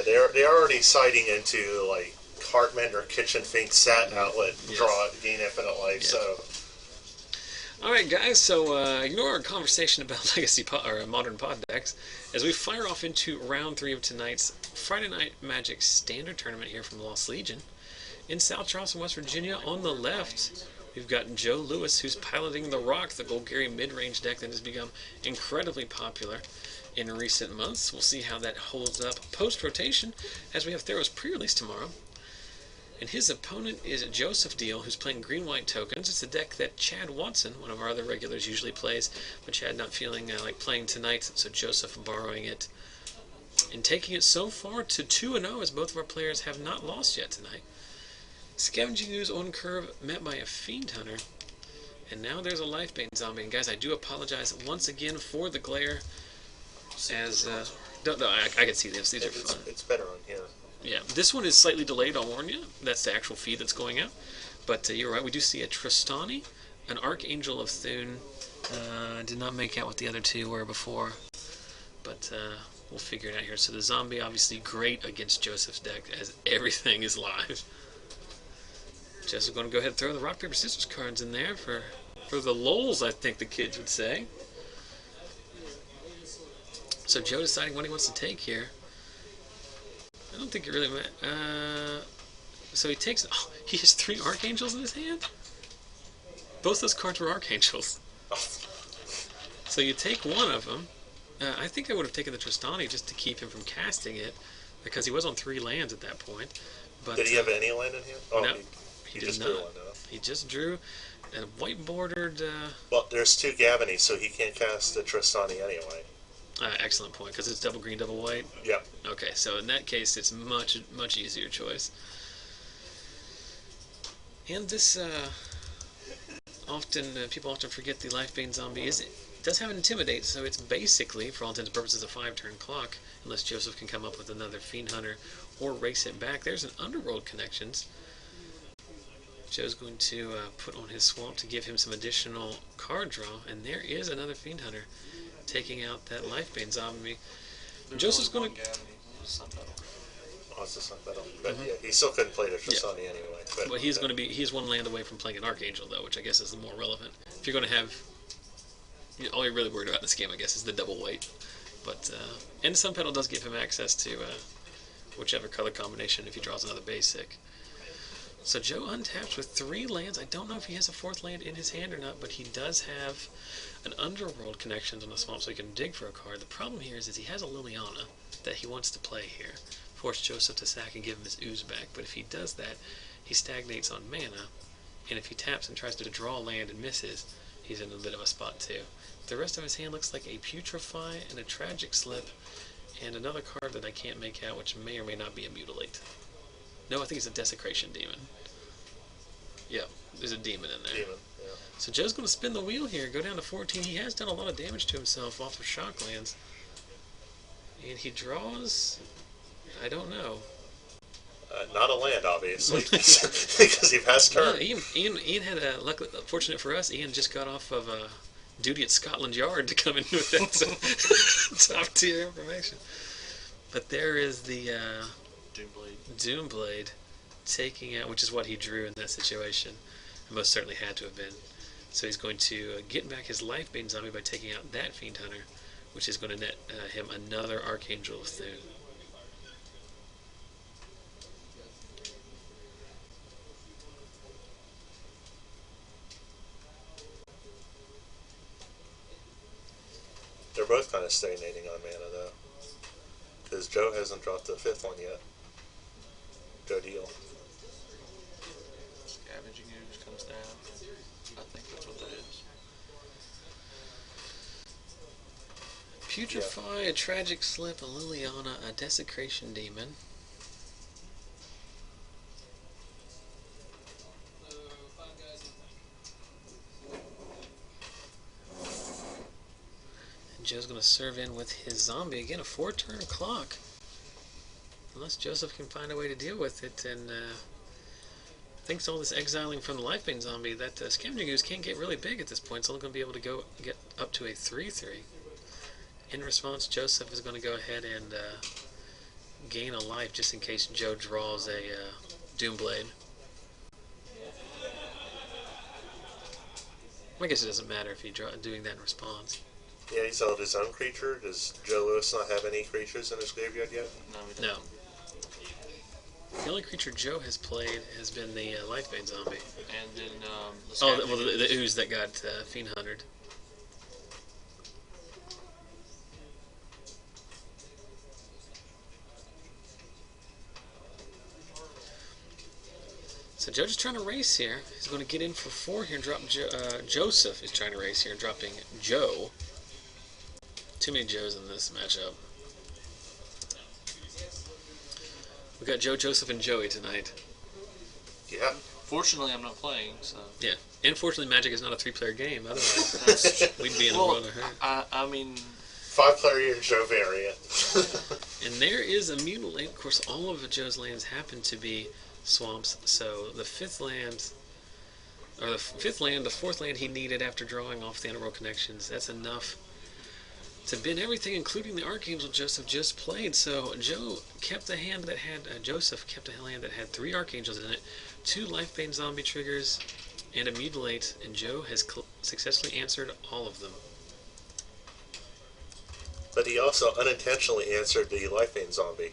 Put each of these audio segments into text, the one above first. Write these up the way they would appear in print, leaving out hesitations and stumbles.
they're already sighting into like Cartman or Kitchen Fink Sat Outlet draw gain infinite life. Yeah. So. All right, guys. So ignore our conversation about legacy or modern pod decks as we fire off into round 3 of tonight's Friday Night Magic Standard Tournament here from Lost Legion in South Charleston, West Virginia. On the left, we've got Joe Lewis, who's piloting the Rock, the Golgari mid-range deck that has become incredibly popular in recent months. We'll see how that holds up post-rotation as we have Theros pre-release tomorrow. And his opponent is Joseph Deal, who's playing green-white tokens. It's a deck that Chad Watson, one of our other regulars, usually plays, but Chad not feeling like playing tonight, so Joseph borrowing it and taking it so far to 2-0, as both of our players have not lost yet tonight. Scavenging Ooze on curve, met by a Fiend Hunter, and now there's a Lifebane Zombie. And guys, I do apologize once again for the glare, as no, I can see this. These are fun. It's better on here. Yeah, this one is slightly delayed, I'll warn you. That's the actual feed that's going out. But you're right, we do see a Tristani, an Archangel of Thune. Did not make out what the other two were before, but we'll figure it out here. So the zombie, obviously great against Joseph's deck, as everything is live. Joseph's going to go ahead and throw the rock, paper, scissors cards in there for the lulz, I think the kids would say. So Joe deciding what he wants to take here. I don't think it really meant. So he takes. Oh, he has 3 Archangels in his hand? Both those cards were Archangels. So you take one of them. I think I would have taken the Tristani just to keep him from casting it, because he was on 3 lands at that point. But, did he have any land in hand? Oh, no, he just drew one. He just drew a white bordered. Well, there's 2 Gavany, so he can't cast the Tristani anyway. Excellent point, because it's double green, double white. Yep. Okay, so in that case, it's much easier choice. And this people often forget the Lifebane Zombie does have an Intimidate, so it's basically, for all intents and purposes, a 5-turn clock, unless Joseph can come up with another Fiend Hunter or race it back. There's an Underworld Connections. Joe's going to put on his Swamp to give him some additional card draw, and there is another Fiend Hunter taking out that Lifebane Zombie. Joseph's going to. Oh, it's the Sun Battle. But yeah, he still couldn't play the Tristani anyway. But he's going to be. He's 1 land away from playing an Archangel, though, which I guess is the more relevant. If you're going to have, all you're really worried about in this game, I guess, is the double white. But and Sun Petal does give him access to whichever color combination if he draws another basic. So Joe untaps with 3 lands. I don't know if he has a 4th land in his hand or not, but he does have an Underworld Connections on the Swamp, so he can dig for a card. The problem here is he has a Liliana that he wants to play here. Force Joseph to sack and give him his Ooze back. But if he does that, he stagnates on mana, and if he taps and tries to draw land and misses, he's in a bit of a spot too. The rest of his hand looks like a Putrefy and a Tragic Slip, and another card that I can't make out, which may or may not be a Mutilate. No, I think it's a Desecration Demon. Yeah, there's a demon in there. Demon, yeah. So Joe's going to spin the wheel here, go down to 14. He has done a lot of damage to himself off of Shocklands. And he draws... I don't know. Not a land, obviously, because he passed turn. No, Ian had a... Luckily, fortunate for us, Ian just got off of duty at Scotland Yard to come in with that top-tier information. But there is the... Doomblade taking out, which is what he drew in that situation. It most certainly had to have been. So he's going to get back his Lifebane Zombie by taking out that Fiend Hunter, which is going to net him another Archangel of Thune. They're both kind of stagnating on mana, though. Because Joe hasn't dropped the 5th one yet. Go Deal. Scavenging Ooze comes down. I think that's what that is. Putrefy, a Tragic Slip, a Liliana, a Desecration Demon. And Joe's going to serve in with his zombie. Again, a 4-turn clock. Unless Joseph can find a way to deal with it, and thanks to all this exiling from the Lifebane Zombie, that Scavenging Ooze can't get really big at this point. It's only going to be able to get up to a 3/3. In response, Joseph is going to go ahead and gain a life just in case Joe draws a Doomblade. I guess it doesn't matter if he's doing that in response. Yeah, he's held his own creature. Does Joe Lewis not have any creatures in his graveyard yet? No, he No. doesn't. The only creature Joe has played has been the Lifebane Zombie. And then the Oh, Scavenging well, the Ooze. Ooze that got Fiend Huntered. So Joe just trying to race here. He's going to get in for 4 here and drop Joseph is trying to race here and dropping Joe. Too many Joes in this matchup. We got Joe, Joseph, and Joey tonight. Yeah. Fortunately, I'm not playing, so... Yeah. And fortunately, Magic is not a 3-player game. Otherwise, we'd be in a world of hurt. I mean... 5-player Joe variant. And there is a Mutilate. Of course, all of Joe's lands happen to be swamps. So the 5th land, or the 5th land, the 4th land he needed after drawing off the Underworld Connections, that's enough to bin everything, including the Archangel Joseph just played. So Joe kept the hand that had, Joseph kept a hand that had 3 Archangels in it, 2 Lifebane Zombie triggers, and a Mutilate, and Joe has successfully answered all of them. But he also unintentionally answered the Lifebane Zombie.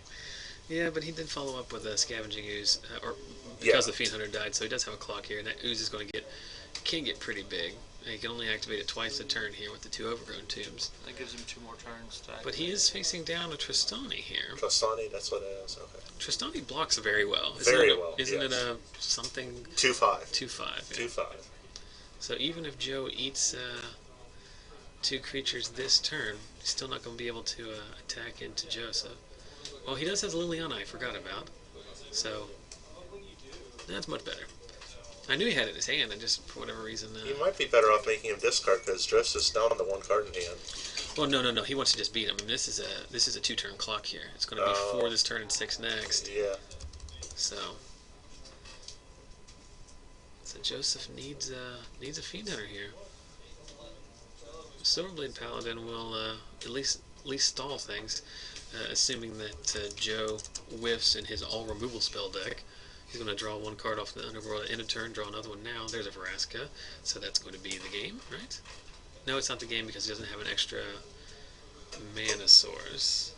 Yeah, but he did follow up with a Scavenging Ooze, or because the Fiend Hunter died, so he does have a clock here, and that Ooze is going to can get pretty big. He can only activate it twice a turn here with the 2 Overgrown Tombs. That gives him 2 more turns to activate. But he is facing down a Tristani here. Tristani, that's what it is, okay. Tristani blocks very well. Isn't it a something... 2-5. 2-5, yeah. 2-5. So even if Joe eats 2 creatures this turn, he's still not going to be able to attack into Joseph. Well, he does have Liliana I forgot about, so that's much better. I knew he had it in his hand, and just for whatever reason... you might be better off making him discard, because Joseph's down to 1 card in hand. Well, no, he wants to just beat him. I mean, this is a 2-turn clock here. It's going to be 4 this turn and 6 next. Yeah. So Joseph needs a Fiend Hunter here. Silverblade Paladin will at least stall things, assuming that Joe whiffs in his all removal spell deck. He's going to draw 1 card off the Underworld in a turn, draw another one now. There's a Vraska, so that's going to be the game, right? No, it's not the game because he doesn't have an extra mana source.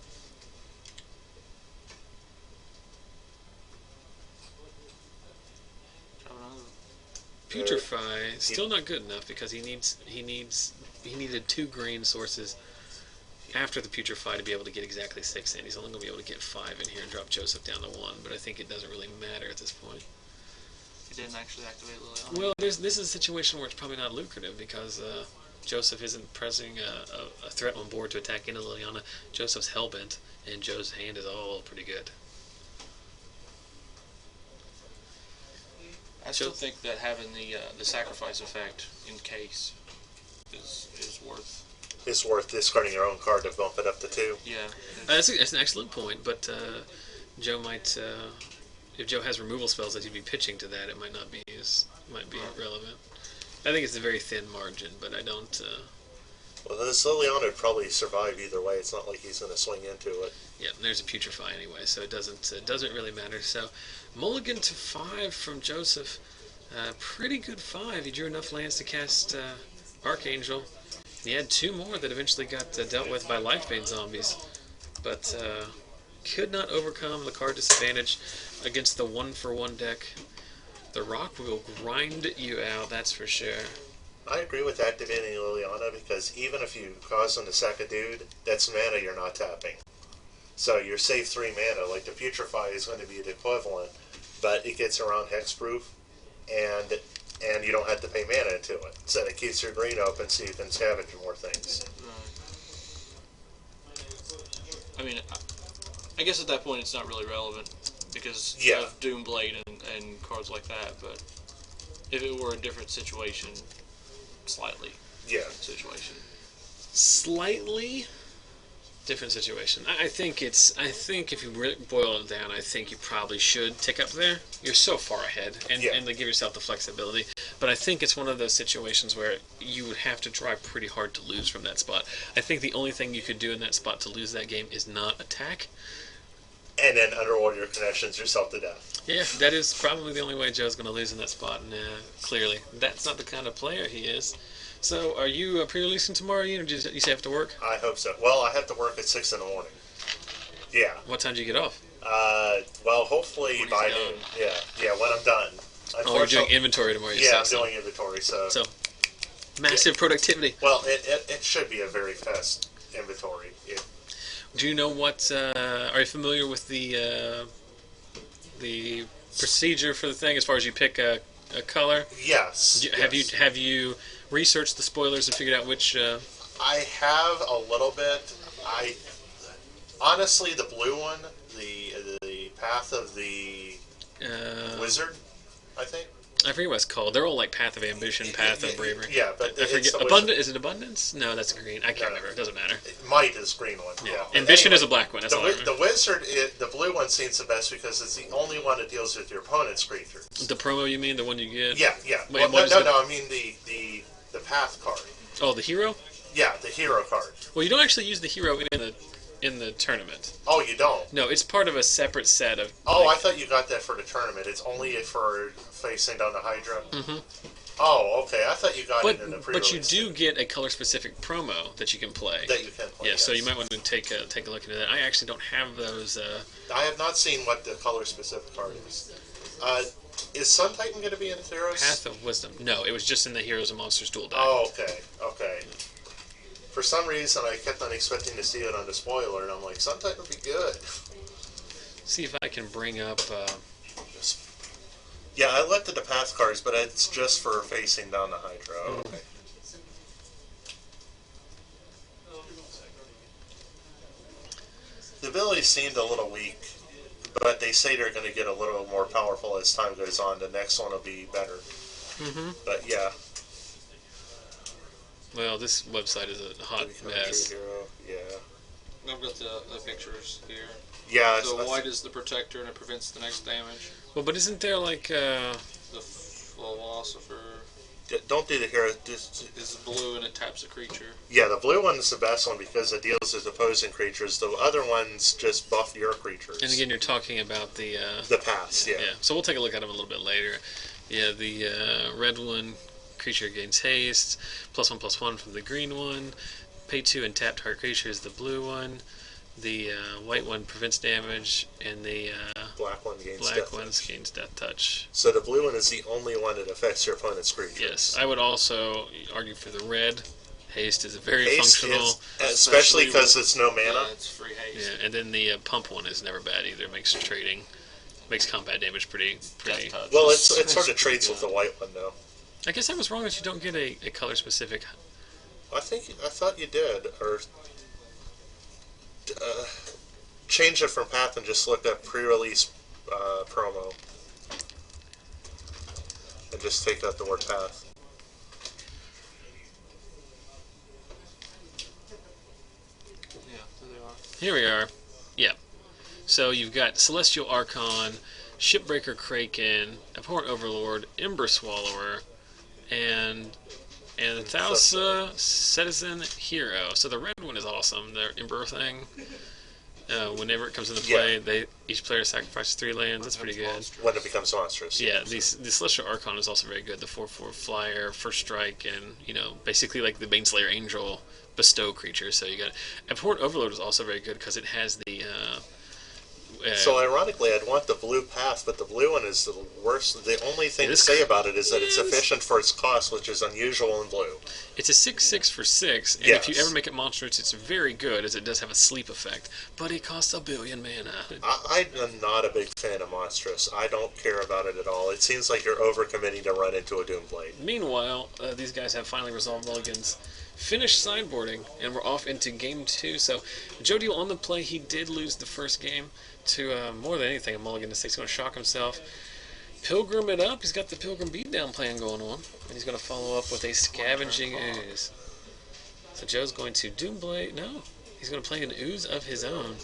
Putrefy, still not good enough because he needed 2 green sources after the Putrefy to be able to get exactly 6 in. He's only going to be able to get 5 in here and drop Joseph down to 1, but I think it doesn't really matter at this point. He didn't actually activate Liliana. Well, this is a situation where it's probably not lucrative because Joseph isn't pressing a threat on board to attack into Liliana. Joseph's hellbent, and Joe's hand is all pretty good. I still think that having the sacrifice effect in case is worth. It's worth discarding your own card to bump it up to 2. Yeah. That's an excellent point, but Joe might, if Joe has removal spells that he'd be pitching to that, it might not be relevant. I think it's a very thin margin, but I don't. Well, this Liliana would probably survive either way. It's not like he's going to swing into it. Yeah, there's a Putrefy anyway, so it doesn't really matter. So, mulligan to 5 from Joseph. Pretty good 5. He drew enough lands to cast Archangel. He had 2 more that eventually got dealt with by Lifebane Zombies, but could not overcome the card disadvantage against the 1-for-1 deck. The Rock will grind you out, that's for sure. I agree with activating Liliana because even if you cause them to sack a dude, that's mana you're not tapping. So you're safe 3 mana, like the Putrefy is going to be the equivalent, but it gets around hexproof, and you don't have to pay mana into it. So it keeps your green open so you can scavenge more things. I mean, I guess at that point it's not really relevant because of Doomblade and cards like that, but if it were a different situation, slightly different situation. Slightly different situation. I think if you really boil it down, I think you probably should tick up there. You're so far ahead, and to give yourself the flexibility. But I think it's one of those situations where you would have to try pretty hard to lose from that spot. I think the only thing you could do in that spot to lose that game is not attack. And then Underworld Connections yourself to death. Yeah, that is probably the only way Joe's going to lose in that spot, and clearly. That's not the kind of player he is. So, are you pre-releasing tomorrow, or do you say have to work? I hope so. Well, I have to work at 6 in the morning. Yeah. What time do you get off? Well, hopefully by noon. Yeah, when I'm done. Oh, you're doing inventory tomorrow. Yeah, I'm doing inventory, so massive productivity. Well, it should be a very fast inventory. Do you know what? Are you familiar with the procedure for the thing as far as you pick a color? Yes. Have you researched the spoilers and figured out which? I have a little bit. Honestly, the blue one, the Path of the Wizard, I think. I forget what it's called. They're all like Path of Ambition, Path of Bravery. Yeah, but I forget. Abundance? Is it Abundance? No, that's green. I can't remember. It doesn't matter. Might is green one. Yeah. Ambition is a black one. That's all I remember. The Wizard, the blue one seems the best because it's the only one that deals with your opponent's creatures. The promo, you mean? The one you get? Yeah. Wait, no, I mean the Path card. Oh, the hero? Yeah, the hero card. Well, you don't actually use the hero in the tournament. Oh, you don't? No, it's part of a separate set of... Oh, I thought you got that for the tournament. It's only for facing down the Hydra? Mm-hmm. Oh, okay. I thought you got it in the pre-release. But you do get a color-specific promo that you can play. That you can play, yes. So you might want to take a look into that. I actually don't have those... I have not seen what the color-specific card is. Is Sun Titan going to be in the Theros? Path of Wisdom. No, it was just in the Heroes and Monsters duel deck. Oh, okay. For some reason, I kept on expecting to see it on the spoiler, and I'm like, Sun Titan would be good. See if I can bring up... Yeah, I looked at the Path cards, but it's just for facing down the Hydra. Oh, okay. The abilities seemed a little weak, but they say they're going to get a little more powerful as time goes on. The next one will be better. Mm-hmm. But yeah. Well, this website is a hot mess. Yeah. I've got the pictures here. Yeah. The white is the protector and it prevents the next damage. Well, but isn't there like the philosopher? Don't do the hero. Is blue and it taps a creature. Yeah, the blue one is the best one because it deals with opposing creatures. The other ones just buff your creatures. And again, you're talking about the paths. Yeah. So we'll take a look at them a little bit later. Yeah, the red one, creature gains haste, +1/+1 from the green one. Pay 2 and tap target creature is the blue one. The white one prevents damage, and the black one gains death touch. So the blue one is the only one that affects your opponent's creatures. Yes, I would also argue for the red. Haste is very functional. Especially because it's no mana. Yeah, it's free haste. Yeah, and then the pump one is never bad either. Makes combat damage pretty. Well, it sort of trades with the white one, though. I guess I was wrong that you don't get a color specific. I thought you did, or change it from Path and just look up pre-release promo, and just take out the word Path. Yeah, there they are. Here we are. Yeah. So you've got Celestial Archon, Shipbreaker Kraken, Abhorrent Overlord, Ember Swallower, and Thausa Citizen Hero. So the red one is awesome. The Ember thing. Whenever it comes into play, each player sacrifices 3 lands. That's pretty good. When it becomes monstrous. Yeah, the Celestial Archon is also very good. The 4/4 flyer, first strike, and basically like the Baneslayer Angel bestow creature. So you got Abhorrent Overlord is also very good because it has the. So ironically, I'd want the blue Path, but the blue one is the worst. The only thing to say about it is that it's efficient for its cost, which is unusual in blue. It's a 6/6 for 6, and if you ever make it monstrous, it's very good, as it does have a sleep effect, but it costs 1 billion mana. I'm not a big fan of monstrous. I don't care about it at all. It seems like you're overcommitting to run into a Doomblade. Meanwhile, these guys have finally resolved mulligans. Finished sideboarding, and we're off into game 2. So, Joe Deal on the play, he did lose the first game to, more than anything, a mulligan to 6. He's going to shock himself. Pilgrim it up. He's got the Pilgrim beatdown plan going on, and he's going to follow up with a Scavenging Ooze. So Joe's going to Doomblade. No, he's going to play an Ooze of his own.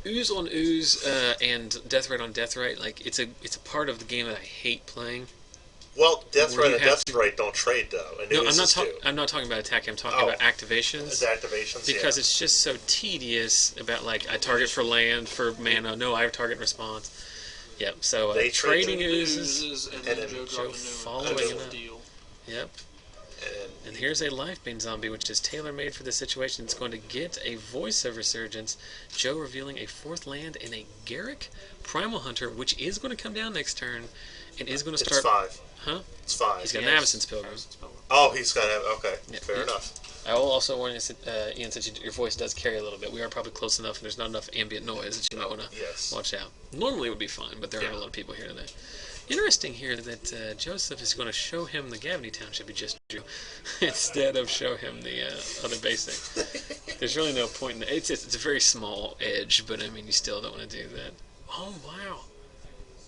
Ooze on Ooze and Deathrite on Deathrite, like it's a part of the game that I hate playing. Well, Deathrite and Deathrite don't trade though. And no, I'm not talking about attacking. I'm talking about activations. Activations, because it's just so tedious. About like I target for land for mana. No, I have target response. Yep. So trading oozes and then Joe following a deal. Yep. And here's a Lifebane Zombie, which is tailor-made for the situation. It's going to get a Voice of Resurgence. Joe revealing a 4th land and a Garruk Primal Hunter, which is going to come down next turn, and is going to start. It's 5. Huh? It's 5. He's got an Avacyn's Pilgrim. Oh, he's got to have. Okay, fair enough. I will also warn you, Ian, since your voice does carry a little bit, we are probably close enough, and there's not enough ambient noise that you might want to watch out. Normally it would be fine, but there are a lot of people here today. Interesting here that Joseph is going to show him the Gavany Township he just drew instead of show him the other basic. There's really no point in it. It's a very small edge, but I mean, you still don't want to do that. Oh, wow.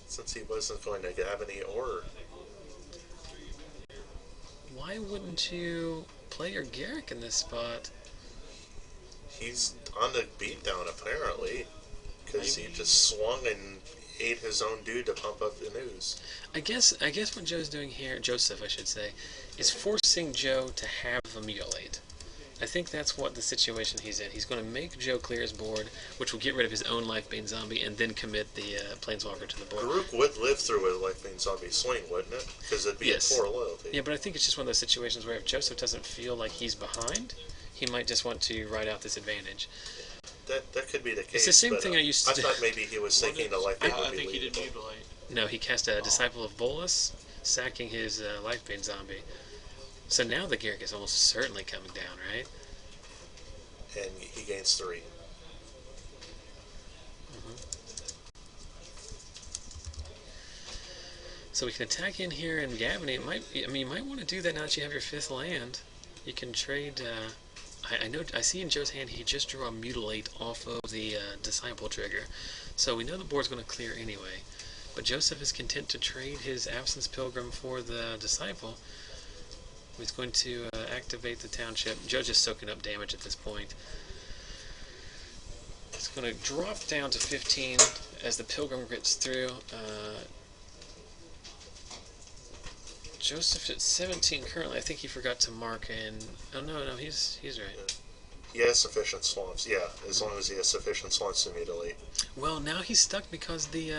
Since he wasn't going to Gavany or... Why wouldn't you play your Garruk in this spot? He's on the beatdown, apparently, because he just swung and ate his own dude to pump up the news. I guess what Joe's doing here, Joseph I should say, is forcing Joe to have a Mutilate. I think that's what the situation he's in. He's going to make Joe clear his board, which will get rid of his own Lifebane Zombie, and then commit the Planeswalker to the board. Garruk would live through a Lifebane Zombie swing, wouldn't it? Because it'd be a 4 loyalty. Yeah, but I think it's just one of those situations where if Joseph doesn't feel like he's behind, he might just want to ride out this advantage. That could be the case. It's the same thing I used to do. I thought maybe he was thinking the Lifebane would be think he did Mutilate. No, he cast a Disciple of Bolas, sacking his Lifebane Zombie. So now the Garruk is almost certainly coming down, right? And he gains 3. So we can attack in here in Gavany. You might want to do that now that you have your 5th land. You can trade. I see in Joe's hand he just drew a Mutilate off of the Disciple trigger, so we know the board's going to clear anyway. But Joseph is content to trade his Avacyn's Pilgrim for the Disciple. He's going to activate the Township. Joe's just soaking up damage at this point. It's going to drop down to 15 as the Pilgrim gets through. Joseph at 17 currently. I think he forgot to mark in. Oh no, he's right. He has sufficient swamps. Yeah, as long as he has sufficient swamps to mutilate. Well, now he's stuck because the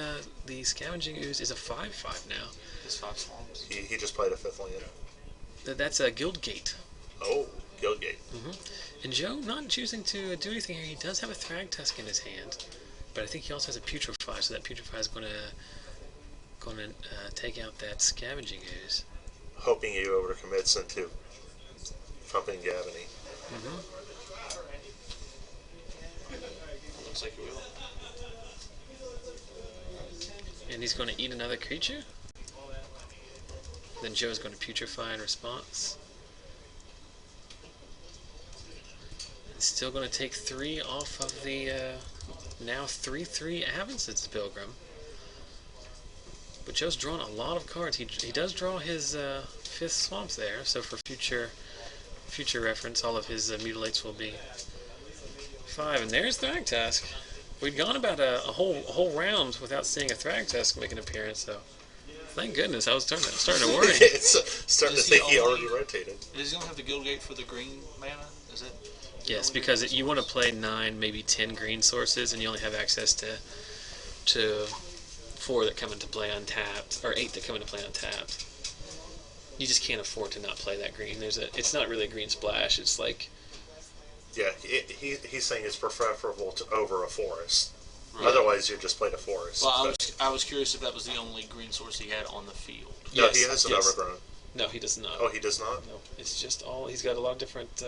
Scavenging Ooze is a 5/5 now. His 5 swamps. He just played a 5th land. That's a Guildgate. Oh, Guildgate. And Joe not choosing to do anything here. He does have a Thragtusk in his hand, but I think he also has a Putrefy, so that Putrefy is going to take out that Scavenging Ooze. Hoping he overcommits into pumping Gavany. Looks like he will. And he's going to eat another creature. Then Joe's going to Putrefy in response. It's still going to take 3 off of the now 3/3 Avacyn's Pilgrim. But Joe's drawn a lot of cards. He does draw his 5th swamps there, so for future reference, all of his Mutilates will be 5. And there's Thragtusk. We'd gone about a whole round without seeing a Thragtusk make an appearance, so thank goodness. I was starting to worry. It's starting to think he already rotated. Is he going to have the Guildgate for the green mana? Is it? Yes, because you want to play 9, maybe 10 green sources, and you only have access to 4 that come into play untapped, or 8 that come into play untapped. You just can't afford to not play that green. It's not really a green splash. It's like... Yeah, he's saying it's preferable over a forest. Right. Otherwise, you just played a forest. Well, I was curious if that was the only green source he had on the field. No, yes, he has an Overgrown. No, he does not. Oh, he does not? No, it's just all... He's got a lot of different...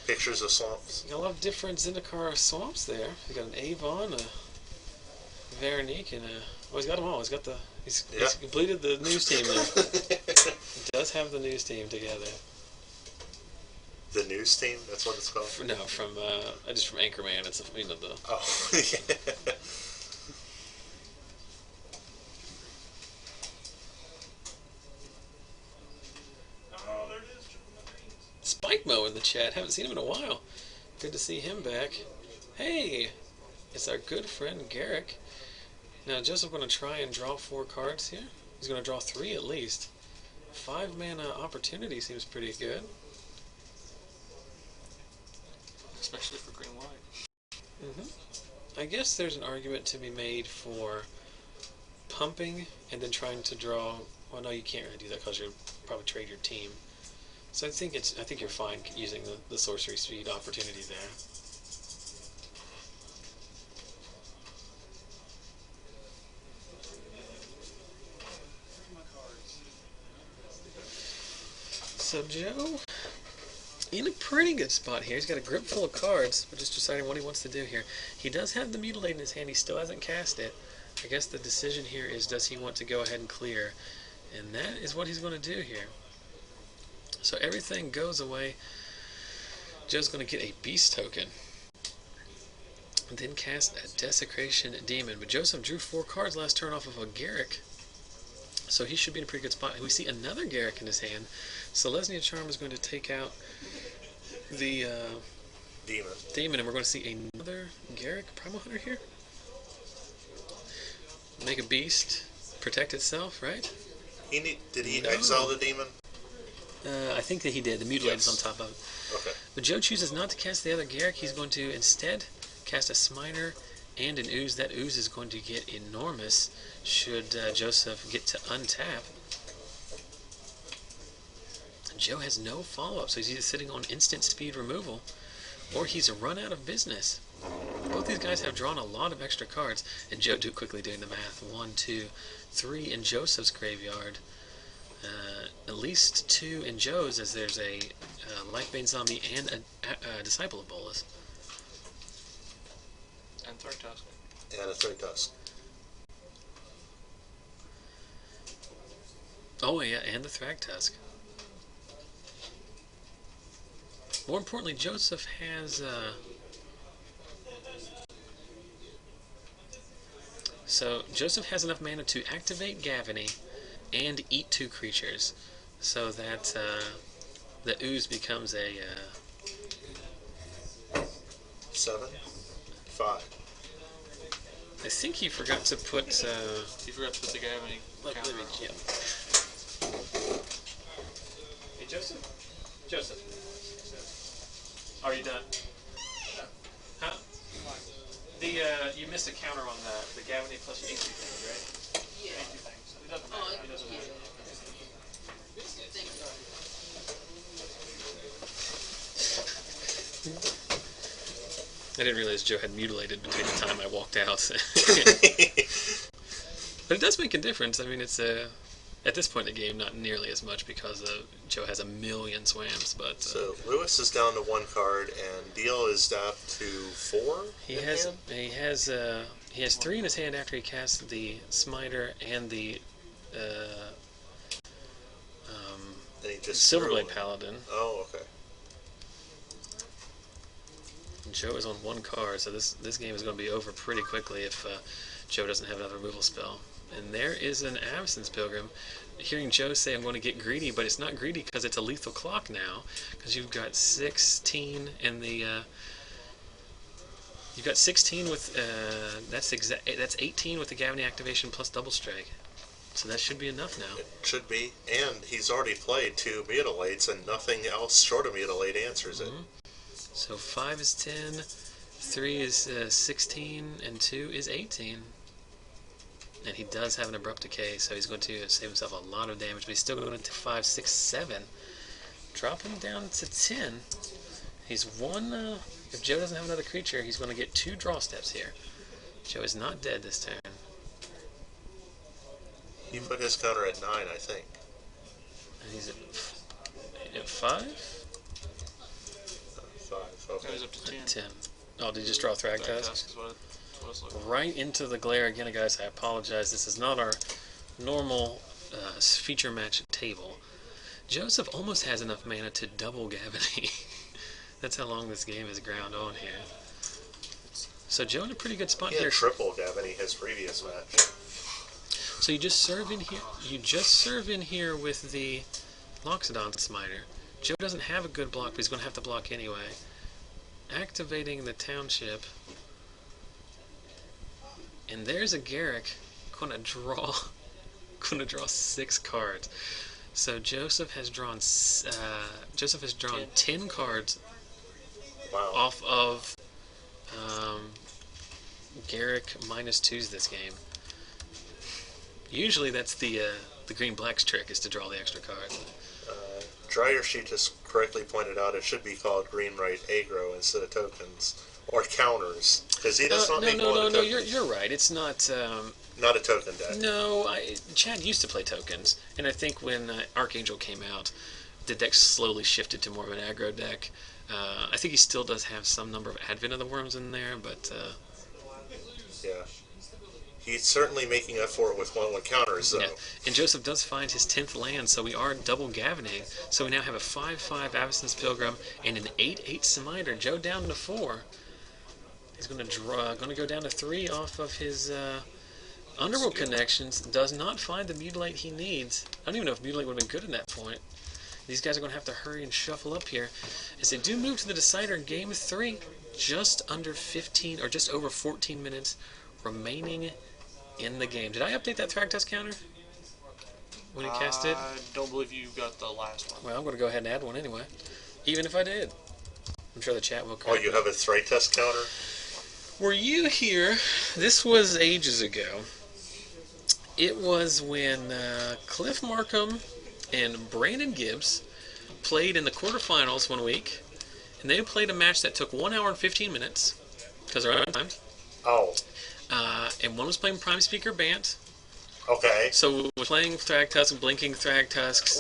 pictures of swamps. He's got a lot of different Zendikar swamps there. He's got an Avon, a Veronique, and a... Oh, he's got them all. He's completed the news team now. He does have the news team together. The news team? That's what it's called? No, from Anchorman. It's the... Oh, yeah. Spike Mo in the chat. Haven't seen him in a while. Good to see him back. Hey, it's our good friend Garruk. Now Joseph going to try and draw 4 cards here. He's going to draw 3 at least. 5-mana Opportunity seems pretty good. Especially for green-white. I guess there's an argument to be made for pumping and then trying to draw. Well, no, you can't really do that because you'll probably trade your team. So I think you're fine using the sorcery speed opportunity there. So Joe, in a pretty good spot here. He's got a grip full of cards. We're just deciding what he wants to do here. He does have the Mutilate in his hand. He still hasn't cast it. I guess the decision here is, does he want to go ahead and clear? And that is what he's going to do here. So everything goes away. Joe's going to get a Beast token. And then cast a Desecration Demon. But Joseph drew 4 cards last turn off of a Garrick. So he should be in a pretty good spot. We see another Garrick in his hand. Selesnya Charm is going to take out the Demon, and we're going to see another Garrick Primal Hunter here. Make a Beast, protect itself, right? Did he exile the Demon? I think that he did. The Mutilate is on top of it. Okay. But Joe chooses not to cast the other Garrick. He's going to instead cast a Smiter and an Ooze. That Ooze is going to get enormous should Joseph get to untap. Joe has no follow-up, so he's either sitting on instant speed removal or he's run out of business. Both these guys have drawn a lot of extra cards, and Joe quickly doing the math. 1, 2, 3 in Joseph's graveyard. At least 2 in Joe's, as there's a Lifebane Zombie and a Disciple of Bolas. And Thragtusk. And a Thragtusk. Oh yeah, and the Thragtusk. More importantly, Joseph has so Joseph has enough mana to activate Gavany and eat 2 creatures, so that the Ooze becomes a 7, 5. I think he forgot to put. He forgot to put the Gavany counter on. Yeah. Hey Joseph. Joseph. Are you done? No. Huh? You missed a counter on the Gavany plus your 8 things, right? Yeah. 8 things. It doesn't matter. It doesn't matter. I didn't realize Joe had mutilated between the time I walked out. But it does make a difference. I mean, it's at this point in the game, not nearly as much because Joe has a million swams. But so Lewis is down to 1 card, and Deal is down to 4. He has 3 in his hand after he casts the Smiter and the Silverblade Paladin. Oh, okay. Joe is on 1 card, so this game is going to be over pretty quickly if Joe doesn't have another removal spell. And there is an Absence Pilgrim. Hearing Joe say I'm going to get greedy, but it's not greedy because it's a lethal clock now. Because you've got 16 in the you've got 16 with that's 18 with the Gavany activation plus double strike. So that should be enough now. It should be, and he's already played 2 Mutilates, and nothing else short of Mutilate answers it. So 5 is 10, 3 is 16, and 2 is 18. And he does have an Abrupt Decay, so he's going to save himself a lot of damage, but he's still going to 5, 6, 7. Drop him down to 10. He's 1, if Joe doesn't have another creature, he's going to get 2 draw steps here. Joe is not dead this turn. He put his counter at 9, I think. And he's at 5? 5, okay. He's up to 10. 10. Oh, did you just draw Thragtusk? Like. Right into the glare again, guys. I apologize. This is not our normal feature match table. Joseph almost has enough mana to double Gavany. That's how long this game is ground on here. So Joe in a pretty good spot He had here. triple Gavany his previous match. So you just serve in here. You just serve in here with the Loxodon Smiter. Joe doesn't have a good block, but he's going to have to block anyway. Activating the Township. And there's a Garrick going to draw 6 cards. So Joseph has drawn 10 cards off of Garrick -2s this game. Usually that's the green-black's trick, is to draw the extra cards. Dryer Sheet just correctly pointed out it should be called green-right aggro instead of tokens. Or counters. Because he does not make one of the tokens. You're right. It's not... not a token deck. No, Chad used to play tokens. And I think when Archangel came out, the deck slowly shifted to more of an aggro deck. I think he still does have some number of Advent of the Worms in there, but... yeah. He's certainly making up for it with 1/1 counters, though. Yeah. And Joseph does find his 10th land, so we are double Gavining. So we now have a 5/5 Avacyn's Pilgrim and an 8/8 Smiter. Joe down to 4. He's going to go down to 3 off of his Underworld Connections. Does not find the Mutilate he needs. I don't even know if Mutilate would have been good at that point. These guys are going to have to hurry and shuffle up here. As they do move to the Decider, Game 3. Just under 15, or just over 14 minutes remaining in the game. Did I update that Thragtusk counter when he cast it? I don't believe you got the last one. Well, I'm going to go ahead and add one anyway. Even if I did. I'm sure the chat will correct you have a Thragtusk counter? Were you here? This was ages ago. It was when Cliff Markham and Brandon Gibbs played in the quarterfinals one week, and they played a match that took 1 hour and 15 minutes, because they're out of time. Oh. And one was playing Prime Speaker Bant. Okay. So we're playing Thragtusk, blinking Thragtusks.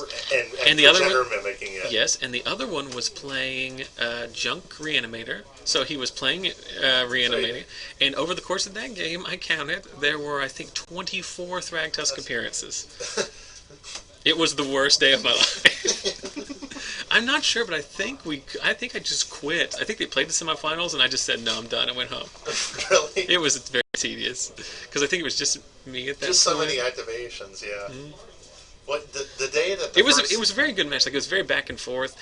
And the other one, mimicking it. Yes, and the other one was playing Junk Reanimator. So he was playing Reanimating. Right. And over the course of that game, I counted, there were, I think, 24 Thragtusk appearances. It was the worst day of my life. I'm not sure, but I think I just quit. I think they played the semifinals, and I just said, no, I'm done, and went home. Really? It was very tedious, because I think it was just me at that just point. So many activations, yeah. Mm-hmm. What the day that it was a very good match. Like, it was very back and forth.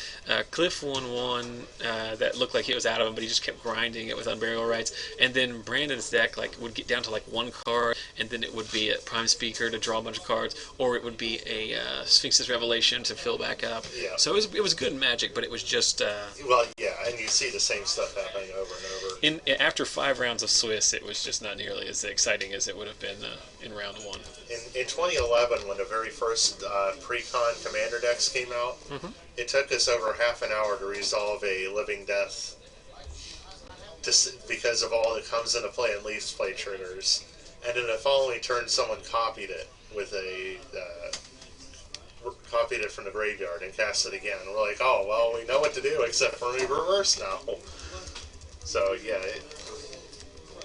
Cliff won one that looked like he was out of him, but he just kept grinding it with Unburial Rites. And then Brandon's deck would get down to one card, and then it would be a Prime Speaker to draw a bunch of cards, or it would be a Sphinx's Revelation to fill back up. Yeah. So it was good Magic, but it was just. Well, yeah, and you see the same stuff happening over and over. After 5 rounds of Swiss, it was just not nearly as exciting as it would have been in round 1. In 2011, when the very first pre-con commander decks came out, it took us over half an hour to resolve a Living Death because of all that comes into play and leaves play triggers. And in the following turn, someone copied it with copied it from the graveyard and cast it again. We're like, oh, well, we know what to do except for reverse now. So, yeah,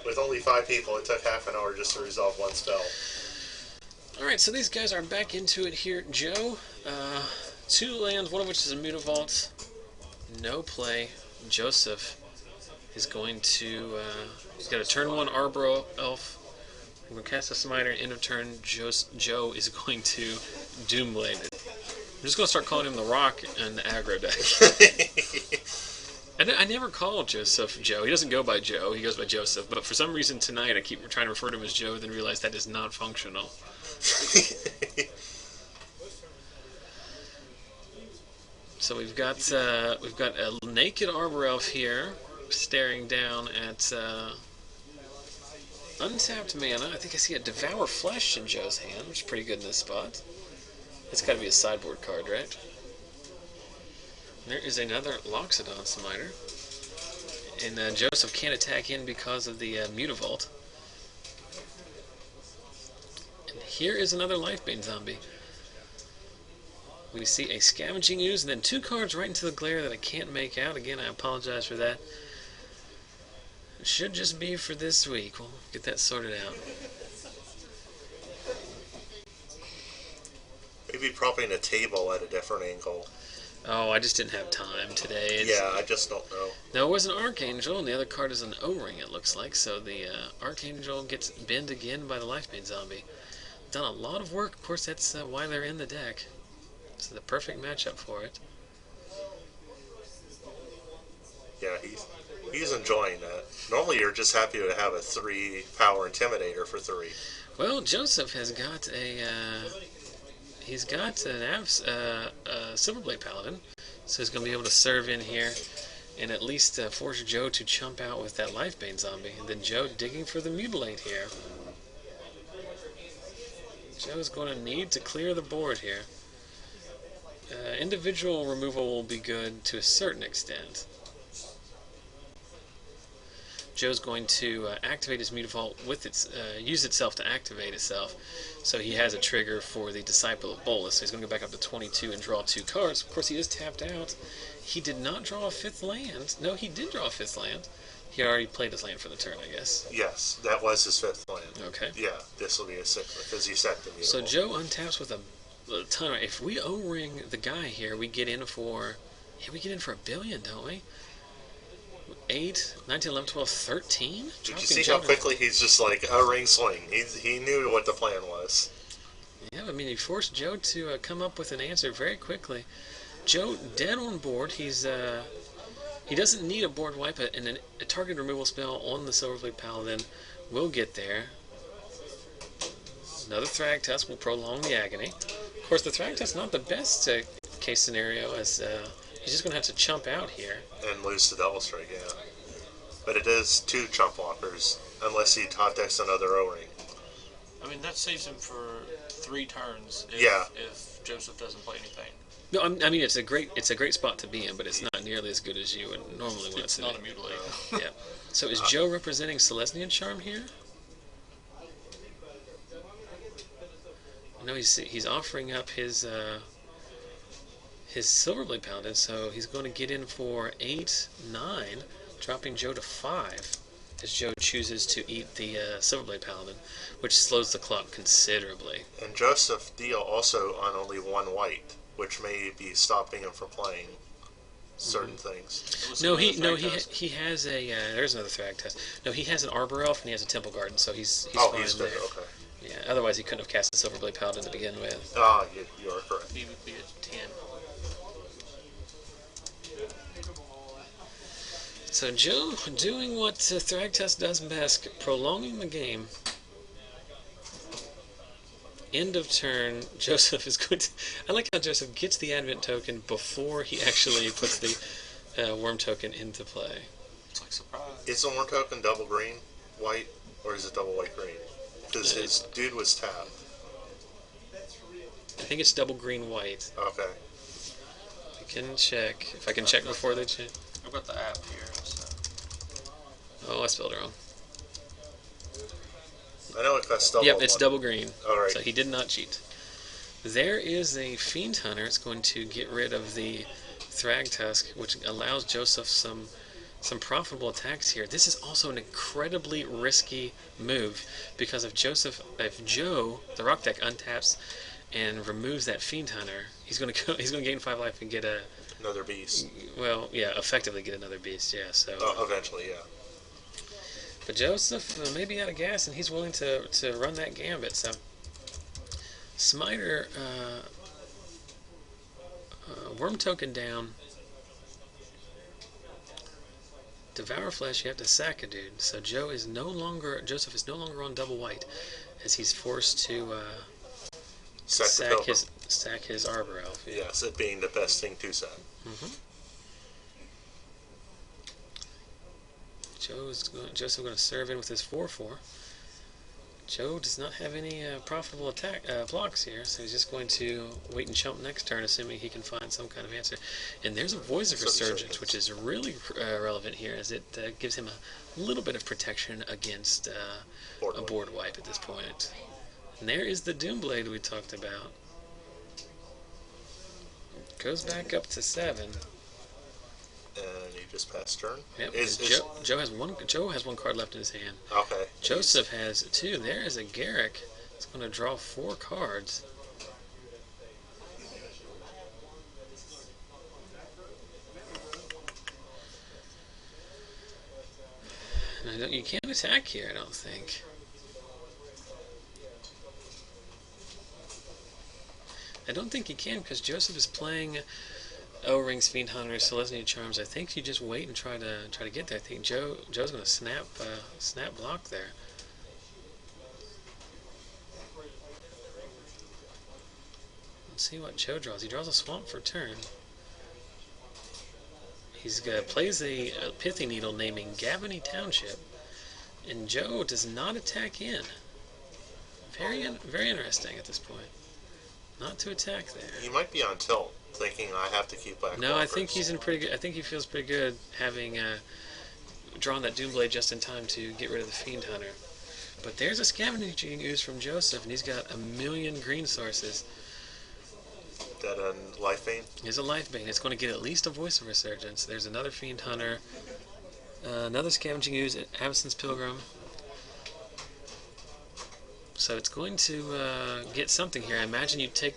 with only 5 people, it took half an hour just to resolve one spell. Alright, so these guys are back into it here. Joe, 2 lands, one of which is a Mutavault. No play. Joseph is going to, he's got a turn 1 Arbor Elf. I'm going to cast a Smiter. End of turn, Joe is going to Doomblade it. I'm just going to start calling him the Rock and the aggro deck. I never call Joseph Joe. He doesn't go by Joe. He goes by Joseph. But for some reason tonight, I keep trying to refer to him as Joe, then realize that is not functional. So we've got a naked Arbor Elf here, staring down at untapped mana. I think I see a Devour Flesh in Joe's hand, which is pretty good in this spot. It's got to be a sideboard card, right? There is another Loxodon Smiter. And Joseph can't attack in because of the Mutavault. And here is another Lifebane Zombie. We see a Scavenging Ooze, and then 2 cards right into the glare that I can't make out. Again, I apologize for that. It should just be for this week. We'll get that sorted out. Maybe propping a table at a different angle. Oh, I just didn't have time today. Yeah, I just don't know. No, it was an Archangel, and the other card is an O-Ring, it looks like. So the Archangel gets binned again by the Lifebane Zombie. Done a lot of work. Of course, that's why they're in the deck. It's the perfect matchup for it. Yeah, he's enjoying that. Normally, you're just happy to have a 3-power Intimidator for 3. Well, Joseph has got a... He's got an Silverblade Paladin, so he's going to be able to serve in here and at least force Joe to chump out with that Lifebane Zombie. And then Joe digging for the Mutilate here. Joe's going to need to clear the board here. Individual removal will be good to a certain extent. Joe's going to activate his Mutavault with use itself to activate itself, so he has a trigger for the Disciple of Bolas. So he's going to go back up to 22 and draw 2 cards. Of course, he is tapped out. He did not draw a 5th land. No, he did draw a 5th land. He already played his land for the turn, I guess. Yes, that was his 5th land. Okay. Yeah, this will be a 6th because he sacked the Mutavault. So Joe untaps with a ton. If we O-ring the guy here, we get in for... Yeah, we get in for $1 billion, don't we? 8, 19, 11, 12, 13? Did you see how quickly he's just like, ring swing? He knew what the plan was. Yeah, I mean, he forced Joe to come up with an answer very quickly. Joe, dead on board. He doesn't need a board wipe, and a target removal spell on the Silverblade Paladin will get there. Another Thragtusk will prolong the agony. Of course, the Thragtusk not the best case scenario, as he's just going to have to chump out here. And lose to Double Strike, yeah. But it is 2 chump blockers, unless he top decks another O-ring. I mean, that saves him for 3 turns if Joseph doesn't play anything. No, I mean it's a great spot to be in, but it's not nearly as good as you would normally want it to be. It's not a Mutilate. Yeah. So is Joe representing Selesnya Charm here? No, he's offering up his Silverblade Paladin, so he's going to get in for 8, 9, dropping Joe to 5, as Joe chooses to eat the Silverblade Paladin, which slows the clock considerably. And Joseph deal also on only 1 white, which may be stopping him from playing certain things. No, he has a there's another Thragtusk. No, he has an Arbor Elf and he has a Temple Garden, so he's fine he's there. good. Okay. Yeah, otherwise he couldn't have cast the Silverblade Paladin to begin with. Ah, you are correct. He would be at 10. So Joe doing what Thragtusk does best, prolonging the game. End of turn, Joseph is going to... I like how Joseph gets the Advent token before he actually puts the Worm token into play. It's like surprise. Is the Worm token double green, white, or is it double white green? Because his dude was tapped. I think it's double green white. Okay. I can check. If I can check before they change. I've got the app here. So. Oh, I spelled it wrong. I know it costs double. Yep, it's double green. Alright. So he did not cheat. There is a Fiend Hunter. It's going to get rid of the Thragtusk, which allows Joseph some profitable attacks here. This is also an incredibly risky move, because if Joe, the Rock deck, untaps and removes that Fiend Hunter, he's going to gain 5 life and get another beast. Well, yeah, effectively get another beast. Yeah, so. Eventually, yeah. But Joseph may be out of gas, and he's willing to run that gambit. So, Smiter, Worm token down. Devour Flesh, you have to sack a dude. So Joseph is no longer on double white, as he's forced to sack his Arbor Elf. Yeah. Yes, it being the best thing to sack. Mm-hmm. Joseph going to serve in with his 4/4. Joe does not have any profitable attack blocks here, so he's just going to wait and chump next turn, assuming he can find some kind of answer. And there's a Voice of Resurgence, which is really relevant here, as it gives him a little bit of protection against a board wipe at this point. And there is the Doomblade we talked about. Goes back up to 7. And you just pass turn. Yep. Joe has one card left in his hand. Okay. Joseph has 2. There is a Garrick. He's going to draw 4 cards. You can't attack here, I don't think. I don't think you can, because Joseph is playing O-Rings, Fiend Hunters, Selesnya Charms. I think you just wait and try to get there. I think Joe's going to snap block there. Let's see what Joe draws. He draws a swamp for turn. He's plays a Pithing Needle naming Gavany Township, and Joe does not attack in. Very interesting at this point. Not to attack there. He might be on tilt, thinking I have to keep black. No, I think he's in pretty good. I think he feels pretty good having drawn that Doomblade just in time to get rid of the Fiend Hunter. But there's a Scavenging Ooze from Joseph, and he's got 1,000,000 green sources. That a Lifebane? Here's a Lifebane. It's going to get at least a Voice of Resurgence. There's another Fiend Hunter, another Scavenging Ooze, Absence Pilgrim. So it's going to get something here. I imagine you take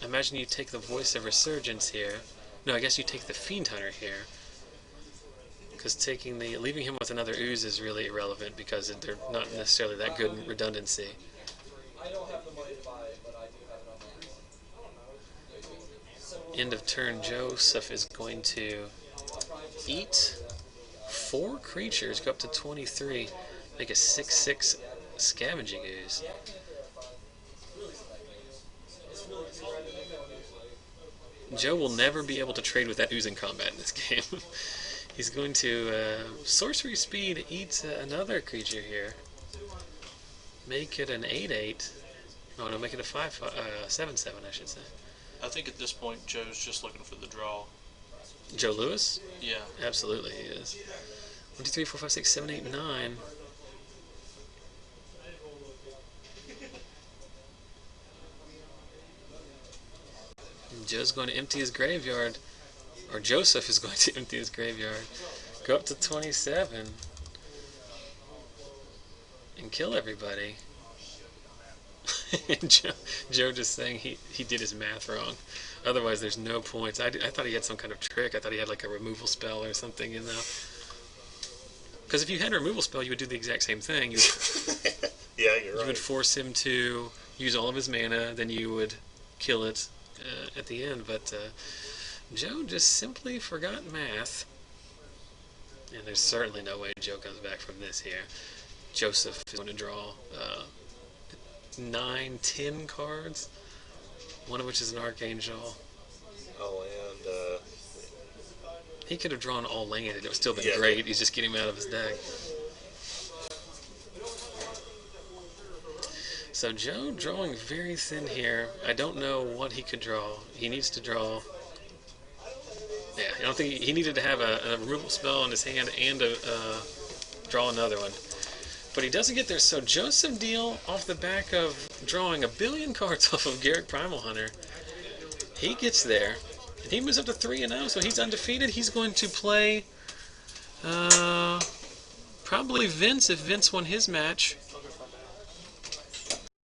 the Voice of Resurgence here. No, I guess you take the Fiend Hunter here. Because leaving him with another Ooze is really irrelevant because they're not necessarily that good in redundancy. End of turn, Joseph is going to eat 4 creatures, go up to 23, make a 6/6 Scavenging Ooze. Joe will never be able to trade with that ooze in combat in this game. He's going to Sorcery Speed eat another creature here. Make it an 8/8. Oh no, make it a 7/7, I should say. I think at this point Joe's just looking for the draw. Joe Lewis? Yeah. Absolutely he is. 1, 2, 3, 4, 5, 6, 7, 8, 9. Joe's going to empty his graveyard. Or Joseph is going to empty his graveyard. Go up to 27. And kill everybody. Joe just saying he did his math wrong. Otherwise, there's no points. I thought he had some kind of trick. I thought he had like a removal spell or something in there. Because if you had a removal spell, you would do the exact same thing. You would, yeah, you're right. You would force him to use all of his mana, then you would kill it at the end. But Joe just simply forgot math. And there's certainly no way Joe comes back from this here. Joseph is going to draw 9, 10 cards, one of which is an Archangel. Oh, and he could have drawn all land, it would still been yeah, great. He's just getting him out of his deck. So Joe drawing very thin here. I don't know what he could draw. He needs to draw. Yeah, I don't think he needed to have a removal spell in his hand and draw another one. But he doesn't get there, so Joseph Deal, off the back of drawing 1 billion cards off of Garruk Primal Hunter, he gets there, and he moves up to 3-0, so he's undefeated. He's going to play probably Vince, if Vince won his match.